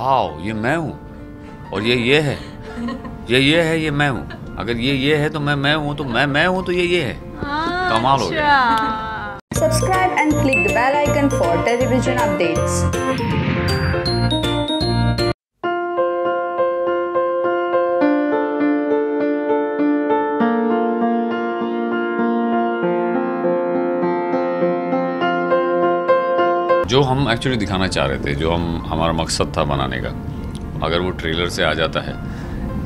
वाह ये मैं हूँ, और ये है, ये है, ये मैं हूँ, अगर ये है तो मैं हूँ, तो मैं हूँ तो ये है। कमाल हो गया। Subscribe and click the bell icon for television updates. जो हम एक्चुअली दिखाना चाह रहे थे, जो हमारा मकसद था बनाने का, अगर वो ट्रेलर से आ जाता है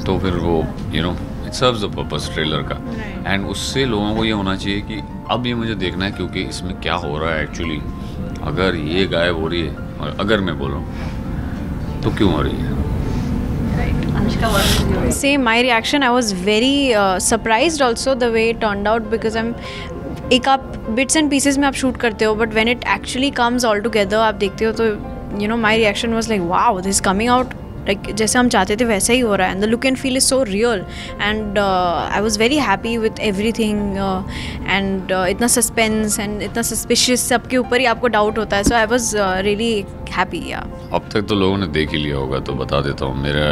तो फिर वो it serves the purpose trailer का। एंड उससे लोगों को ये होना चाहिए कि अब ये मुझे देखना है, क्योंकि इसमें क्या हो रहा है एक्चुअली। अगर ये गायब हो रही है, और अगर मैं बोल रहा हूँ तो क्यों हो रही है। Same, my reaction, I was very surprised also the way it turned out, because एक आप बिट्स एंड पीसेस में आप शूट करते हो, but when it actually comes all together आप देखते हो तो my reaction was like wow, this coming out like जैसे हम चाहते थे वैसा ही हो रहा है, and the look and feel is so real, and I was very happy with everything, and इतना सस्पेंस एंड इतना सस्पिशियस, सबके ऊपर ही आपको डाउट होता है, सो आई वाज रियली हैप्पी। या अब तक तो लोगों ने देख ही लिया होगा, तो बता देता हूँ, मेरा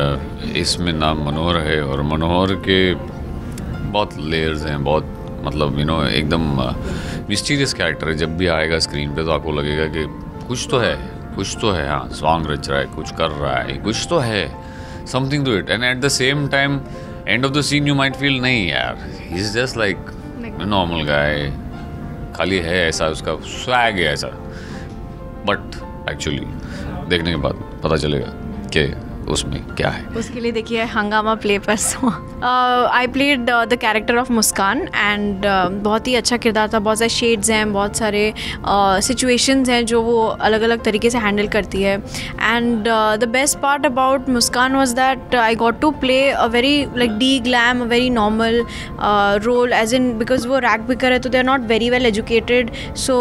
इसमें नाम मनोहर है, और मनोहर के बहुत लेयर्स हैं, बहुत मतलब एकदम मिस्टीरियस कैरेक्टर है। जब भी आएगा स्क्रीन पे तो आपको लगेगा कि कुछ तो है, हाँ सॉन्ग रच रहा है, कुछ कर रहा है, कुछ तो है, something to it. And at the same time end of the scene you might feel नहीं यार, he is just like normal guy, खाली है ऐसा, उसका स्वैग है ऐसा, बट एक्चुअली देखने के बाद पता चलेगा कि उसमें क्या है। उसके लिए देखिए हंगामा प्ले पर I played the character of Muskan, and बहुत ही अच्छा किरदार था, बहुत सारे शेड्स हैं, बहुत सारे सिचुएशंस हैं जो वो अलग अलग तरीके से हैंडल करती है। And the best part about Muskan was that I got to play a very like deglam, a very normal role, as in because वो रैग पिकर है तो they are not very well educated, so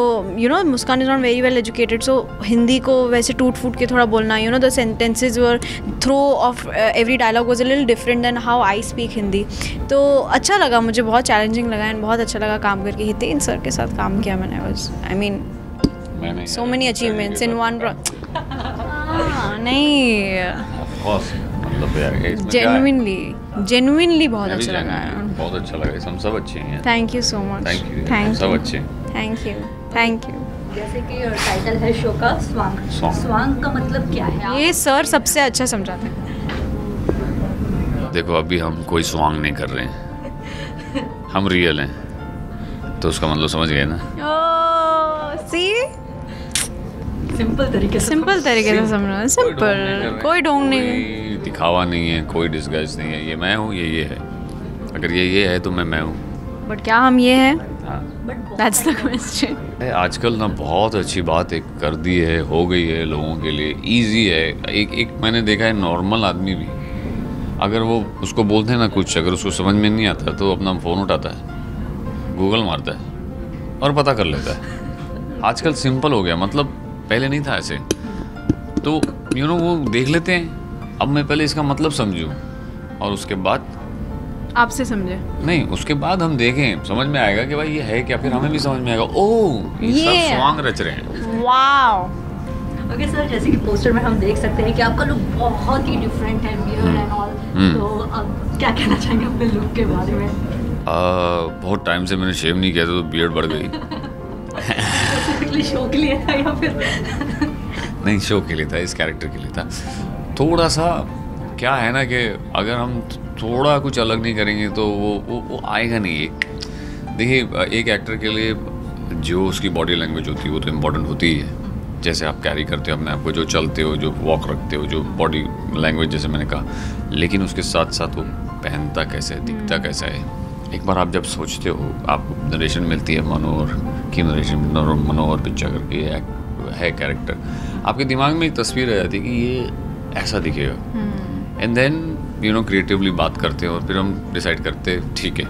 Muskan is not very well educated, so Hindi को वैसे टूट फूट के थोड़ा बोलना, the sentences were throw of every dialogue was a little different than how I speak Hindi. तो अच्छा लगा, मुझे बहुत चैलेंजिंग लगा, एंड बहुत अच्छा लगा काम करके। हितेन सर के साथ काम किया मैंने, was I mean so many achievements in one. नहीं जेन्युइनली बहुत अच्छा लगा, बहुत अच्छा लगा, हम सब अच्छे हैं। Thank you so much, thank you, सब अच्छे, थैंक यू। जैसे कि टाइटल है शो का स्वांग का मतलब क्या है? ये सर सबसे अच्छा समझाते हैं। देखो अभी हम कोई स्वांग नहीं कर रहे हैं, हम रियल हैं, तो उसका मतलब समझ गए ना। सी सिंपल तरीके से समझना, सिंपल, कोई ढोंग नहीं, दिखावा नहीं है, कोई डिस्गाइज नहीं है, ये मैं हूँ, ये है, अगर ये है तो मैं हूँ, बट क्या हम ये हैं? That's the question. आजकल ना बहुत अच्छी बात एक कर दी है, हो गई है लोगों के लिए, इजी है। एक मैंने देखा है नॉर्मल आदमी भी अगर वो उसको बोलते हैं ना कुछ, अगर उसको समझ में नहीं आता तो अपना फ़ोन उठाता है, गूगल मारता है और पता कर लेता है। आजकल सिंपल हो गया, मतलब पहले नहीं था ऐसे, तो वो देख लेते हैं। अब मैं पहले इसका मतलब समझूं और उसके बाद आपसे समझे, नहीं उसके बाद हम देखें, समझ में आएगा कि भाई ये है क्या, फिर हमें भी समझ में आएगा, ओह ये सब स्वांग रच रहे हैं। वाओ। ओके सर, जैसे कि पोस्टर में हम देख सकते हैं कि आपका लुक बहुत ही डिफरेंट है, बियर्ड एंड ऑल, तो अब क्या कहना चाहेंगे अपने लुक के बारे में? बहुत टाइम से मैंने शेव नहीं किया था, तो बियर्ड बढ़ गई। स्पेसिफिकली शो के लिए था या फिर? नहीं, शो के लिए था, इस कैरेक्टर के लिए था। थोड़ा सा क्या है ना कि अगर हम थोड़ा कुछ अलग नहीं करेंगे तो वो आएगा नहीं। देखिए एक एक्टर के लिए जो उसकी बॉडी लैंग्वेज होती है वो तो इम्पोर्टेंट होती ही है, जैसे आप कैरी करते हो अपने आप को, जो चलते हो, जो वॉक रखते हो, जो बॉडी लैंग्वेज जैसे मैंने कहा, लेकिन उसके साथ साथ वो पहनता कैसे है, दिखता कैसा है। एक बार आप जब सोचते हो, आपको नरेशन मिलती है, मनोहर की नरेशन, मनोहर पिक्चर करके है कैरेक्टर, आपके दिमाग में एक तस्वीर आ जाती है कि ये ऐसा दिखेगा, एंड देन क्रिएटिवली बात करते हैं और फिर हम डिसाइड करते हैं ठीक है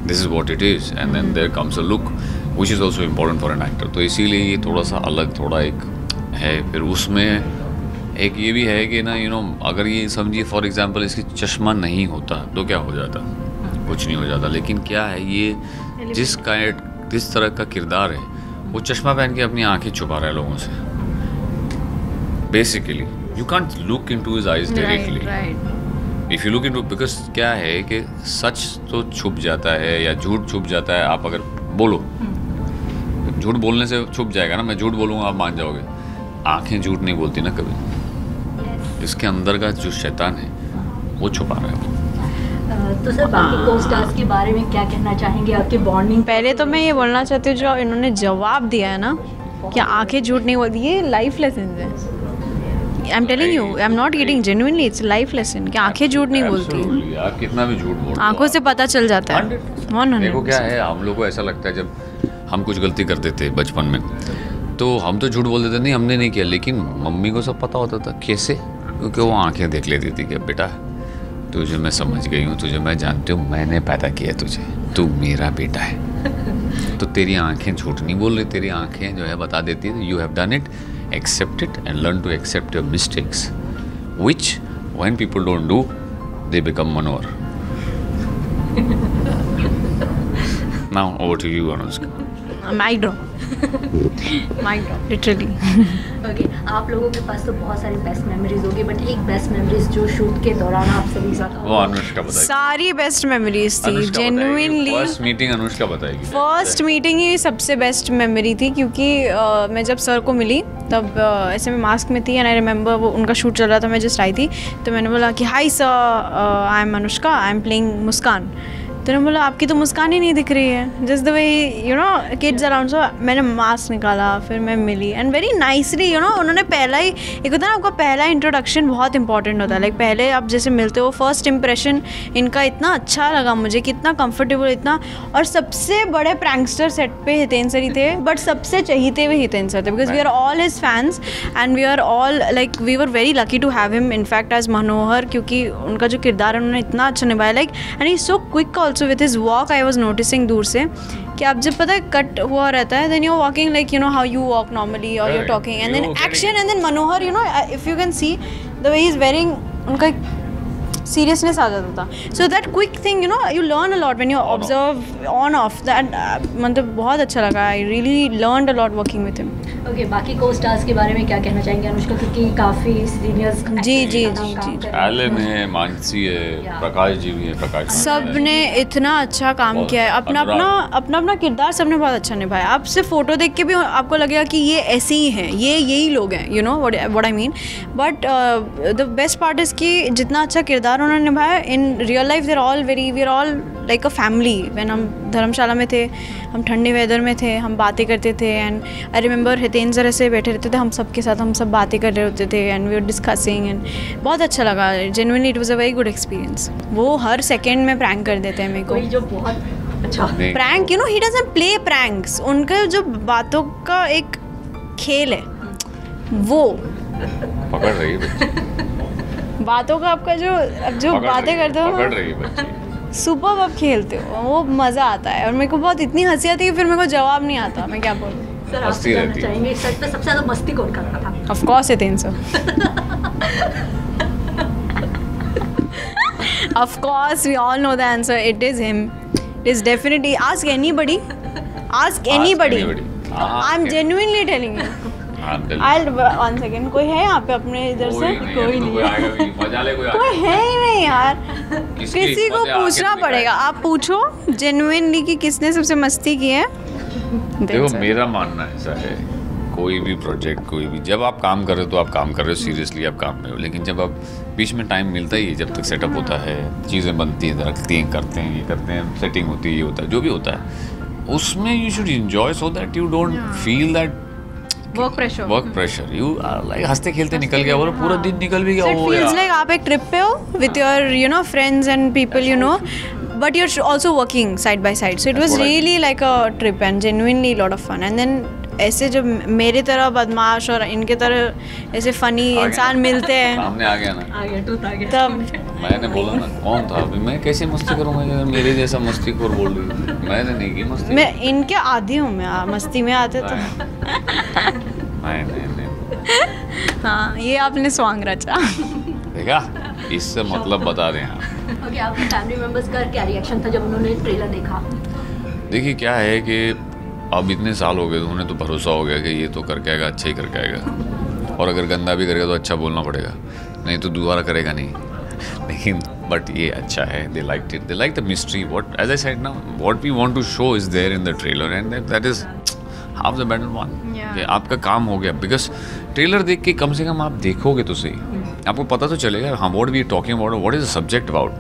this is what it is, and then there comes a look which is also important for an actor. तो इसीलिए ये थोड़ा सा अलग, थोड़ा एक है। फिर उसमें एक ये भी है कि ना अगर ये समझिए फॉर एग्जांपल इसकी चश्मा नहीं होता तो क्या हो जाता, कुछ नहीं हो जाता। लेकिन क्या है, ये जिस तरह का किरदार है वो चश्मा पहन के अपनी आंखें छुपा रहा है लोगों से, basically You can't look into his eyes directly. Right If you look into, because क्या है कि सच तो छुप जाता है या झूठ छुप जाता है, आप अगर बोलो, झूठ बोलने से छुप जाएगा ना, मैं झूठ बोलूँगा आप मान जाओगे, आंखें झूठ नहीं बोलती ना कभी, इसके अंदर का जो शैतान है वो छुपा रहा है। तो सर बाकी को स्टार्स के बारे में क्या कहना चाहेंगे, आपकी बॉन्डिंग? पहले तो मैं ये बोलना चाहती हूँ जो इन्होंने जवाब दिया है ना कि आंखें झूठ नहीं बोलती, ये लाइफ लेसन है। I am telling you, I am not getting genuinely, it's life lesson कि आंखें झूठ नहीं बोलती, Absolutely, आप कितना भी झूठ बोल, आंखों से पता चल जाता है। 100%। देखो क्या है, हम लोग को ऐसा लगता है जब हम कुछ गलती करते थे बचपन में तो हम तो झूठ बोल देते, नहीं हमने नहीं किया, लेकिन मम्मी को सब पता होता था। कैसे? क्योंकि वो आंखें देख लेती थी कि बेटा तुझे मैं समझ गई हूँ, तुझे मैं जानती हूँ, मैंने पैदा किया तुझे, तू मेरा बेटा है। तो तेरी आंखें झूठ नहीं बोल रही, तेरी आंखें जो है बता देती है you have done it, accept it and learn to accept your mistakes, which when people don't do they become Manohar. Now over to you Anushka. Mic drop, mic drop literally. Okay, आप लोगों के पास तो बहुत सारी बेस्ट मेमोरीज होगी, but एक best memories जो शूट के दौरान आप सभी साथ, वो अनुष्का बताएगी। सारी बेस्ट मेमोरीज थी जेन्युइनली। फर्स्ट मीटिंग अनुष्का बताएगी। फर्स्ट मीटिंग ही सबसे बेस्ट मेमोरी थी क्योंकि मैं जब सर को मिली तब ऐसे में मास्क में थी एंड आई रिमेंबर वो उनका शूट चल रहा था, मैं जस्ट आई थी तो मैंने बोला कि hi sir, I am Anushka, I am playing Muskan. तो उन्होंने बोला आपकी तो मुस्कान ही नहीं दिख रही है, just the way you know kids around. So मैंने मास्क निकाला, फिर मैं मिली and very nicely you know उन्होंने पहला ही, एक होता है ना आपका पहला इंट्रोडक्शन बहुत इंपॉर्टेंट होता है, लाइक पहले आप जैसे मिलते हो फर्स्ट इंप्रेशन इनका इतना अच्छा लगा मुझे, कितना कंफर्टेबल, इतना। और सबसे बड़े प्रैंकस्टर सेट पे हितेन सर ही थे, बट सबसे चहीते हुए हितेन सर थे because we are all his fans and we are all like we were very lucky to have him in fact as Manohar, क्योंकि उनका जो किरदार है उन्होंने इतना अच्छा निभाया, like and he so quick also with his walk. I was noticing दूर से कि आप जब पता है कट हुआ रहता है then you are walking like you know how you walk normally और you are talking and then action and then Manohar you know if you can see the way he is wearing, उनका seriousness आ जाता था। So that quick thing you know you learn a lot when you observe on of that, मतलब बहुत अच्छा लगा। I really learned a lot working with him. Okay, बाकी को स्टार्स के बारे में क्या कहना चाहेंगे अनुष्का, क्योंकि काफ़ी सीनियर्स जी। एलन है, मानसी है, प्रकाश जी भी है, प्रकाश सब ने इतना अच्छा काम किया है, अपना किरदार सबने बहुत अच्छा निभाया। आप सिर्फ फोटो देख के भी आपको लगेगा कि ये ऐसे ही हैं, ये यही लोग हैं, you know what I mean. But the best part is कि जितना अच्छा किरदार उन्होंने निभाया in real life we are all like a family. When हम धर्मशाला में थे, हम ठंडे वेदर में थे, हम बातें करते थे and I remember Hiten sir ऐसे बैठे रहते थे हम सबके साथ, हम सब बातें कर रहे होते थे and we were discussing and बहुत अच्छा लगा। Genuinely it was a very good experience. वो हर सेकेंड में प्रैंक कर देते हैं मेरे को, जो बहुत अच्छा prank, you know he doesn't play pranks, उनका जो बातों का एक खेल है वो पकड़ रही है बातों का आपका जो बातें करते हो पकड़ रही है सुपर आप खेलते हो, वो मज़ा आता है और मेरे को बहुत इतनी हंसी आती है फिर मेरे को जवाब नहीं आता मैं क्या बोलूँ। सर आप जानना चाहेंगे सच में सबसे ज़्यादा मस्ती कौन कर रहा था? Of course Hiten sir, of course we all know the answer, it is him, it is definitely, ask anybody, I am genuinely telling you. One second, कोई है यहाँ पे अपने इधर से? कोई नहीं कोई है ही नहीं यार, किसी को पूछना पड़ेगा। आप पूछो जेन्युइनली कि किसने सबसे मस्ती की है। देखो मेरा मानना ऐसा है, कोई भी प्रोजेक्ट, कोई भी, जब आप काम कर रहे हो तो आप काम कर रहे हो, सीरियसली आप काम में हो, लेकिन जब आप बीच में टाइम मिलता ही है, जब तक सेटअप होता है, चीज़ें बनती हैं, रखती हैं, करते हैं, ये करते हैं, सेटिंग होती है, ये होता है, जो भी होता है, उसमें you should enjoy so that you don't feel that work pressure. You like हंसते खेलते निकल गया और पूरा दिन निकल भी गया। So it feels like आप एक ट्रिप पे हो with your friends and people but you're also working side by side, so it was really like a trip and genuinely a lot of fun. And then ऐसे जब मेरे तरह बदमाश और इनके तरह ऐसे फनी इंसान मिलते हैं, सामने आ गया ना, तब मैंने बोला ना कौन था अभी, मैं कैसे मस्ती करूँगा यार, मेरे जैसा मस्ती खोर बोल रही है, मैंने नहीं की मस्ती, मैं इनके आदी हूँ, मैं मस्ती में आते तो नहीं। हाँ, ये आपने सॉन्ग रचा देखा, इससे मतलब बता रहे हैं आप। ओके, आपके फैमिली मेंबर्स का क्या रिएक्शन था जब उन्होंने ट्रेलर देखा? देखिए क्या है कि अब इतने साल हो गए तो उन्हें तो भरोसा हो गया कि ये तो करके आएगा, अच्छा ही करके आएगा, और अगर गंदा भी करेगा तो अच्छा बोलना पड़ेगा, नहीं तो दोबारा करेगा नहीं। लेकिन बट ये अच्छा है, they like it, they like the mystery, what as I said ना, what we want to show is there in the trailer and that is half the battle won. कि आपका काम हो गया, बिकॉज ट्रेलर देख के कम से कम आप देखोगे तो सही, आपको पता तो चलेगा हम what we talking about, what is the subject about,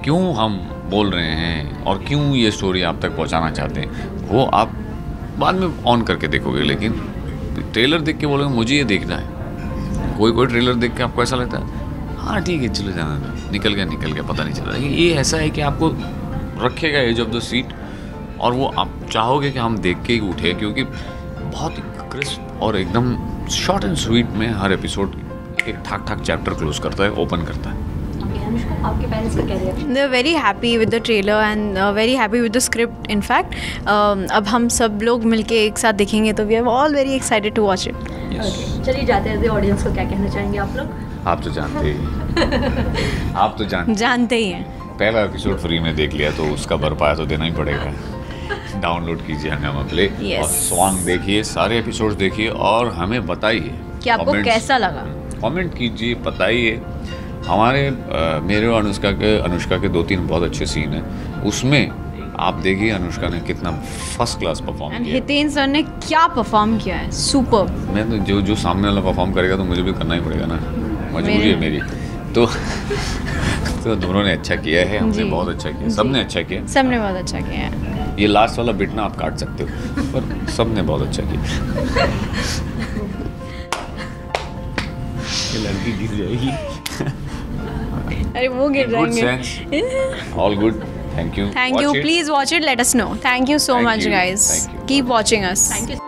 क्यों हम बोल रहे हैं और क्यों ये स्टोरी आप तक पहुंचाना चाहते हैं, वो आप बाद में ऑन करके देखोगे। लेकिन ट्रेलर देख के बोलोगे मुझे ये देखना है, कोई ट्रेलर देख के आपको ऐसा लगता है हाँ ठीक है चलो जाना था, निकल गया पता नहीं चला। लेकिन ये ऐसा है कि आपको रखेगा एज ऑफ द सीट और वो आप चाहोगे कि हम देख के ही उठे, क्योंकि बहुत क्रिस्प और एकदम शॉर्ट एंड स्वीट में हर एपिसोड एक ठाक चैप्टर क्लोज करता है, ओपन करता है। आपके पेरेंट्स का क्या reaction? They are very happy with the trailer and very happy with the script. In fact, अब हम सब लोग मिलके एक साथ देखेंगे तो we are all very excited to watch it. Okay. चलिए जाते हैं ऑडियंस को क्या कहना चाहेंगे आप लोग? आप तो जानते ही आप तो जानते ही हैं। पहला एपिसोड फ्री में देख लिया तो उसका भरपाया तो देना ही पड़ेगा। डाउनलोड कीजिए हंगामा प्ले Yes. और सॉन्ग देखिए, सारे एपिसोड्स देखिए और हमें बताइए कि आपको कैसा लगा। कमेंट कीजिए, बताइए। हमारे मेरे और अनुष्का के 2-3 बहुत अच्छे सीन हैं, उसमें आप देखिए अनुष्का ने कितना फर्स्ट क्लास परफॉर्म एंड किया। हितेन सर ने क्या परफॉर्म किया है, सुपर। मैं तो जो सामने वाला परफॉर्म करेगा तो मुझे भी करना ही पड़ेगा ना, मजबूरी है मेरी। तो दोनों ने अच्छा किया है, हमने बहुत अच्छा किया, सबने अच्छा किया, सबने बहुत अच्छा किया है। ये लास्ट वाला बिट ना आप काट सकते हो, पर सबने बहुत अच्छा किया। ये लड़की गिर जाएगी। अरे वो गिर जाएंगे। All good, thank you, Thank you. Please watch it. Let us know. Thank you so Thank much, you. guys. Thank you. Keep watching us. Thank you.